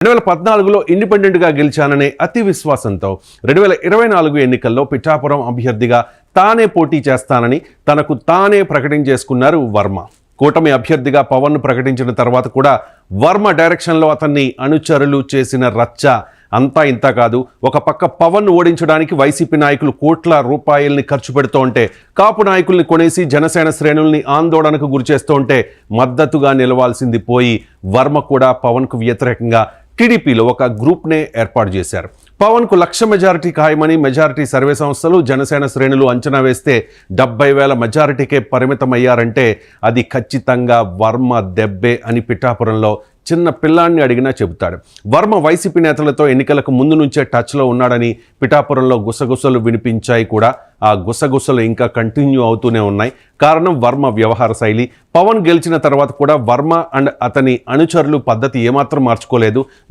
2014లో ఇండిపెండెంట్గా గెలిచాననే అతి విశ్వాసంతో 2024 ఎన్నికల్లో పిఠాపురం అభ్యర్థిగా తానే పోటీ చేస్తానని తనకు తానే ప్రకటించేసుకున్నారు వర్మ. కూటమి అభ్యర్థిగా పవన్ను ప్రకటించిన తర్వాత కూడా వర్మ డైరెక్షన్లో అతన్ని అనుచరులు చేసిన రచ్చ అంతా ఇంత కాదు. ఒక పక్క పవన్ను ఓడించడానికి వైసీపీ నాయకులు కోట్ల రూపాయల్ని ఖర్చు పెడుతూ ఉంటే, కాపు నాయకుల్ని కొనేసి జనసేన శ్రేణుల్ని ఆందోళనకు గురిచేస్తూ ఉంటే మద్దతుగా నిలవాల్సింది పోయి వర్మ కూడా పవన్కు వ్యతిరేకంగా టీడీపీలో ఒక గ్రూప్నే ఏర్పాటు చేశారు. పవన్కు 1,00,000 మెజారిటీ ఖాయమని మెజారిటీ సర్వే సంస్థలు జనసేన శ్రేణులు అంచనా వేస్తే 70,000 మెజారిటీకే పరిమితమయ్యారంటే అది ఖచ్చితంగా వర్మ దెబ్బే అని పిఠాపురంలో చిన్న పిల్లాన్ని అడిగినా చెబుతాడు. వర్మ వైసీపీ నేతలతో ఎన్నికలకు ముందు నుంచే టచ్లో ఉన్నాడని పిఠాపురంలో గుసగుసలు వినిపించాయి కూడా. ఆ గుసగుసలు ఇంకా కంటిన్యూ అవుతూనే ఉన్నాయి. కారణం వర్మ వ్యవహార శైలి. పవన్ గెలిచిన తర్వాత కూడా వర్మ అండ్ అతని అనుచరులు పద్ధతి ఏమాత్రం మార్చుకోలేదు.